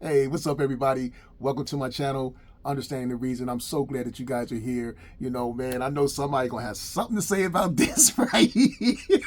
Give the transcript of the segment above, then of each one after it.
Hey, what's up, everybody? Welcome to my channel, Understanding the Reason. I'm so glad that you guys are here. You know, man, I know somebody gonna have something to say about this right here.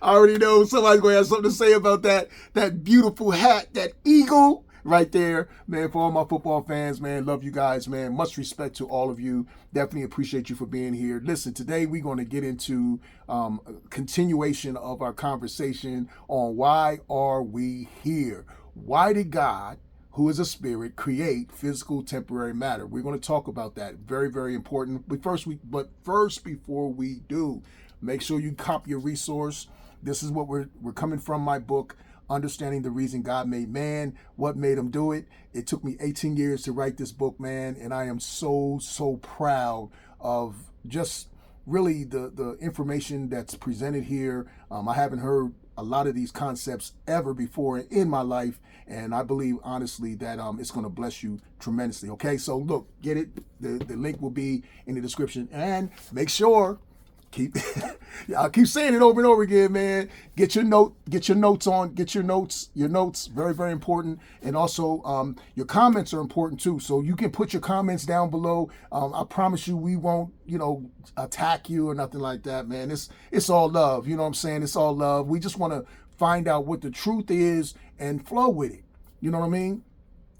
I already know somebody's gonna have something to say about that beautiful hat, that eagle right there, man. For all my football fans, man, love you guys, man. Much respect to all of you. Definitely appreciate you for being here. Listen, today we're going to get into a continuation of our conversation on why are we here? Why did God, who is a spirit, create physical temporary matter? We're going to talk about that. Very, very important. But first, before we do, make sure you copy your resource. This is what we're coming from my book, Understanding the Reason God Made Man, What Made Him Do It. It took me 18 years to write this book, man, and I am so proud of just really the information that's presented here. I haven't heard a lot of these concepts ever before in my life, and I believe honestly that it's going to bless you tremendously. Okay, so look, get it. The link will be in the description, and make sure I'll keep saying it over and over again, man. Get your notes. Very, very important. And also, your comments are important too. So you can put your comments down below. I promise you, we won't, attack you or nothing like that, man. It's all love. You know what I'm saying? It's all love. We just want to find out what the truth is and flow with it. You know what I mean?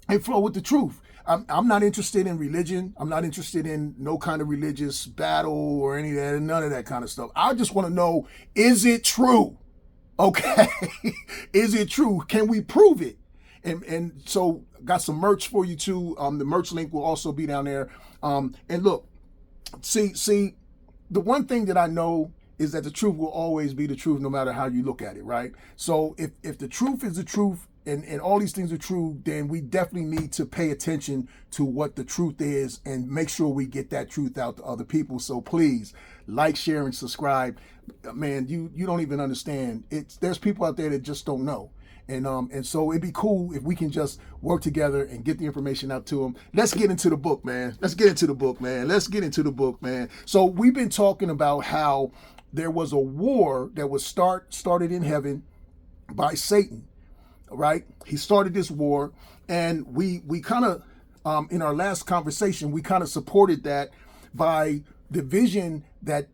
And flow with the truth. I'm not interested in religion. I'm not interested in no kind of religious battle or any of that, none of that kind of stuff. I just want to know, is it true? Okay. Is it true? Can we prove it? And so got some merch for you too. The merch link will also be down there. And look, see, the one thing that I know is that the truth will always be the truth no matter how you look at it, right? So if the truth is the truth, and all these things are true, then we definitely need to pay attention to what the truth is and make sure we get that truth out to other people. So please like, share, and subscribe. Man, you don't even understand. There's people out there that just don't know. And so it'd be cool if we can just work together and get the information out to them. Let's get into the book, man. So we've been talking about how there was a war that was started in heaven by Satan. Right? He started this war, and we kind of, in our last conversation, we kind of supported that by the vision that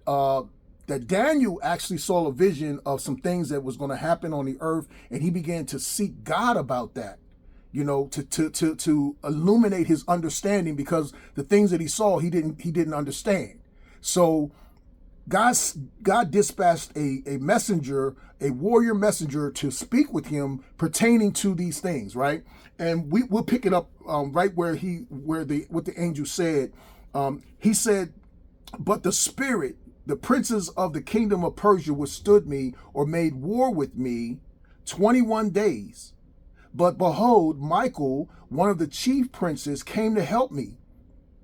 Daniel actually saw a vision of some things that was going to happen on the earth, and he began to seek God about that, to illuminate his understanding, because the things that he saw, he didn't understand. So God dispatched a messenger, a warrior messenger, to speak with him pertaining to these things, right? And we'll pick it up right where what the angel said. He said, "But the spirit, the princes of the kingdom of Persia withstood me, or made war with me 21 days. But behold, Michael, one of the chief princes, came to help me.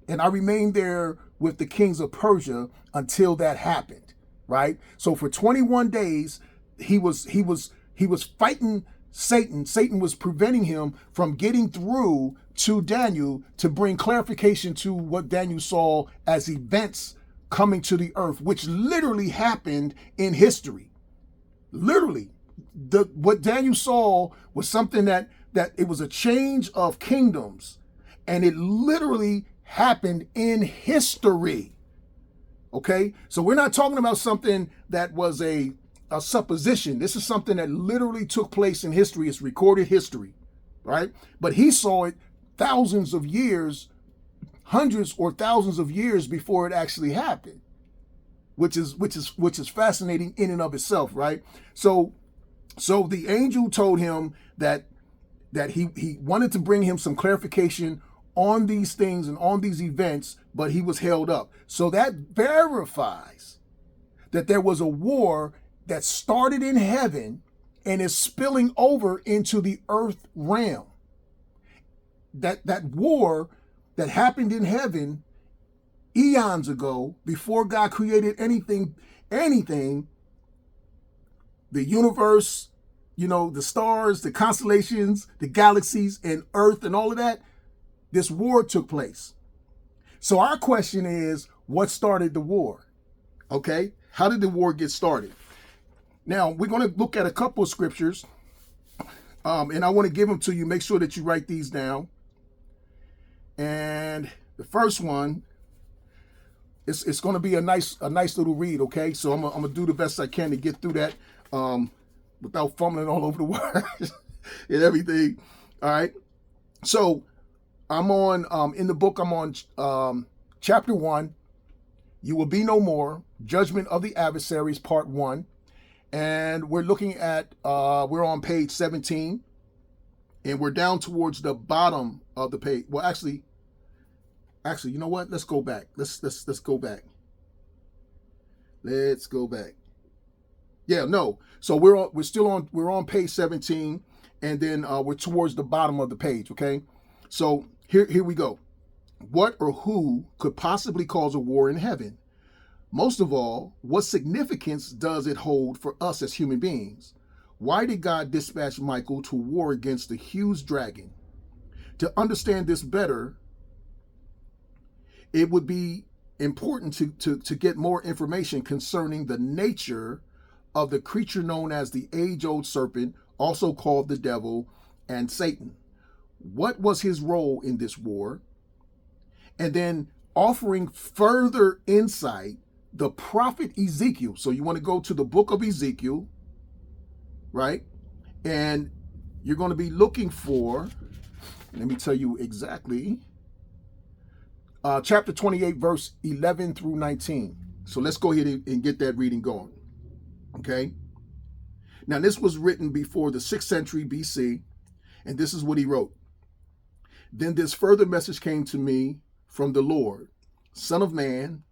And I remained there with the kings of Persia until that happened," right? So for 21 days, he was fighting Satan. Satan was preventing him from getting through to Daniel to bring clarification to what Daniel saw as events coming to the earth, which literally happened in history. Literally, what Daniel saw was something that it was a change of kingdoms, and it literally happened in history. Okay, so we're not talking about something that was a supposition. This is something that literally took place in history. It's recorded history, right? But he saw it thousands of years, hundreds or thousands of years before it actually happened, which is fascinating in and of itself, right? So the angel told him that he wanted to bring him some clarification on these things and on these events, but he was held up. So that verifies that there was a war that started in heaven and is spilling over into the earth realm. That war that happened in heaven eons ago, before God created anything, the universe, the stars, the constellations, the galaxies, and earth and all of that, this war took place. So our question is, what started the war? Okay, how did the war get started? Now, we're going to look at a couple of scriptures And I want to give them to you. Make sure that you write these down. And the first one, it's going to be a nice little read. Okay, so I'm gonna do the best I can to get through that without fumbling all over the words and everything. All right. So I'm on in the book. I'm on chapter 1. You will be no more. Judgment of the Adversaries, part 1. And we're looking at, we're on page 17, and we're down towards the bottom of the page. Well, actually, you know what? Let's go back. Let's go back. Let's go back. Yeah, no. So we're on page 17, and then we're towards the bottom of the page. Okay. So here we go. What or who could possibly cause a war in heaven? Most of all, what significance does it hold for us as human beings? Why did God dispatch Michael to war against the huge dragon? To understand this better, it would be important to get more information concerning the nature of the creature known as the age-old serpent, also called the devil and Satan. What was his role in this war? And then offering further insight, the prophet Ezekiel. So you want to go to the book of Ezekiel, right? And you're going to be looking for, let me tell you exactly, chapter 28, verse 11 through 19. So let's go ahead and get that reading going. Okay. Now, this was written before the 6th century BC, and this is what he wrote. Then this further message came to me from the Lord. Son of man,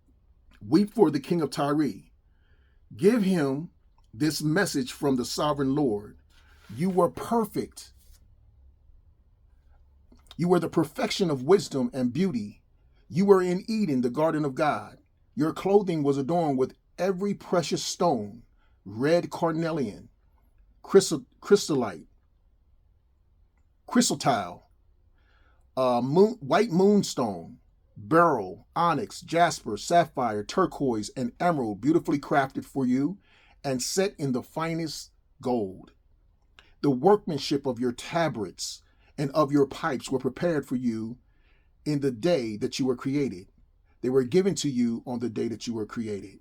weep for the king of Tyre. Give him this message from the sovereign Lord. You were perfect. You were the perfection of wisdom and beauty. You were in Eden, the garden of God. Your clothing was adorned with every precious stone, red carnelian, crystallite, chrysotile, white moonstone, beryl, onyx, jasper, sapphire, turquoise, and emerald, beautifully crafted for you and set in the finest gold. The workmanship of your tabrets and of your pipes were prepared for you in the day that you were created. They were given to you on the day that you were created.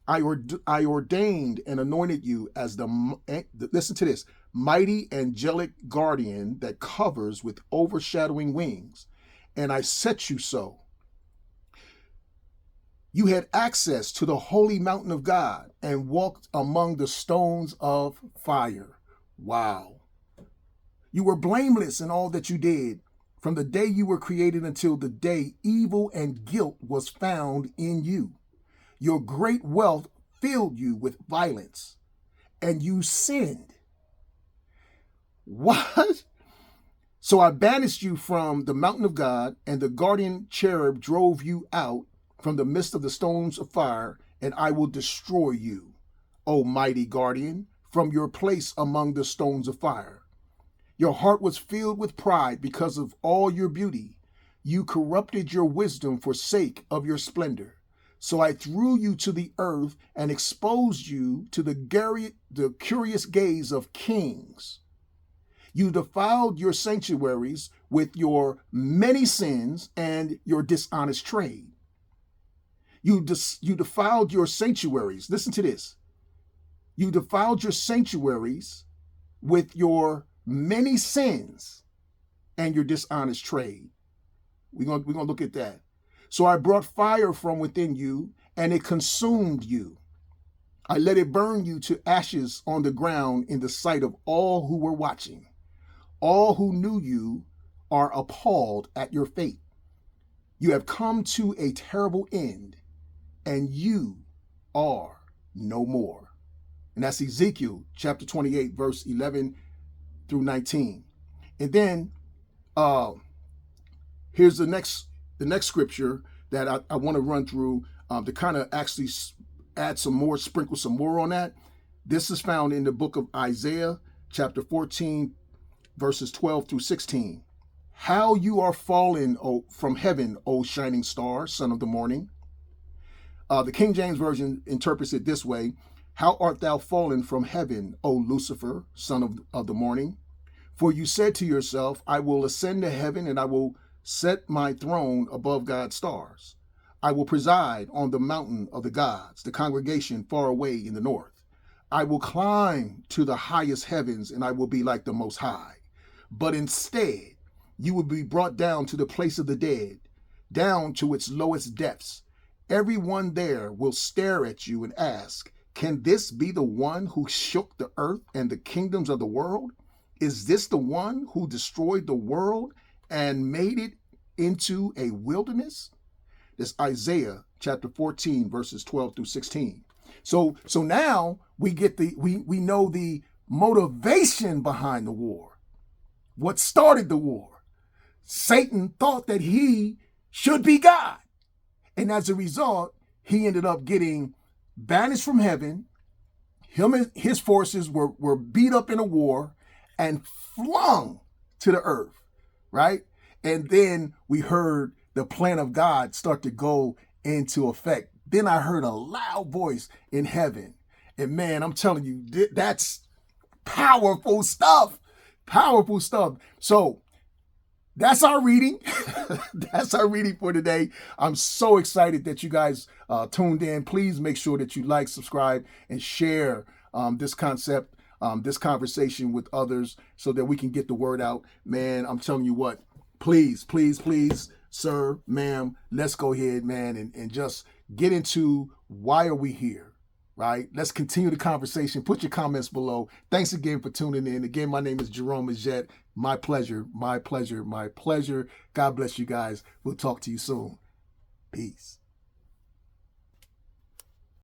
I ordained and anointed you as listen to this, mighty angelic guardian that covers with overshadowing wings, and I set you so. You had access to the holy mountain of God and walked among the stones of fire. Wow. You were blameless in all that you did from the day you were created until the day evil and guilt was found in you. Your great wealth filled you with violence, and you sinned. What? So I banished you from the mountain of God, and the guardian cherub drove you out from the midst of the stones of fire, and I will destroy you, O mighty guardian, from your place among the stones of fire. Your heart was filled with pride because of all your beauty. You corrupted your wisdom for sake of your splendor. So I threw you to the earth and exposed you to the curious gaze of kings. You defiled your sanctuaries with your many sins and your dishonest trade. You defiled your sanctuaries. Listen to this. You defiled your sanctuaries with your many sins and your dishonest trade. We're gonna look at that. So I brought fire from within you, and it consumed you. I let it burn you to ashes on the ground in the sight of all who were watching. All who knew you are appalled at your fate. You have come to a terrible end, and you are no more. And that's Ezekiel chapter 28, verse 11 through 19. And then here's the next scripture that I want to run through to kind of actually add some more, sprinkle some more on that. This is found in the book of Isaiah, chapter 14, verses 12 through 16. How you are fallen from heaven, O shining star, son of the morning. The King James Version interprets it this way. How art thou fallen from heaven, O Lucifer, son of the morning? For you said to yourself, I will ascend to heaven and I will set my throne above God's stars. I will preside on the mountain of the gods, the congregation far away in the north. I will climb to the highest heavens and I will be like the Most High. But instead, you will be brought down to the place of the dead, down to its lowest depths. Everyone there will stare at you and ask, can this be the one who shook the earth and the kingdoms of the world? Is this the one who destroyed the world and made it into a wilderness? This Isaiah chapter 14, verses 12 through 16. So now we get we know the motivation behind the war. What started the war? Satan thought that he should be God. And as a result, he ended up getting banished from heaven. Him and his forces were beat up in a war and flung to the earth, right? And then we heard the plan of God start to go into effect. Then I heard a loud voice in heaven. And man, I'm telling you, that's powerful stuff. Powerful stuff. So that's our reading. That's our reading for today. I'm so excited that you guys tuned in. Please make sure that you like, subscribe, and share this concept, this conversation with others so that we can get the word out. Man, I'm telling you what, please, please, please, sir, ma'am, let's go ahead, man, and just get into why are we here, right? Let's continue the conversation. Put your comments below. Thanks again for tuning in. Again, my name is Jerome Majette. My pleasure, my pleasure, my pleasure. God bless you guys. We'll talk to you soon. Peace.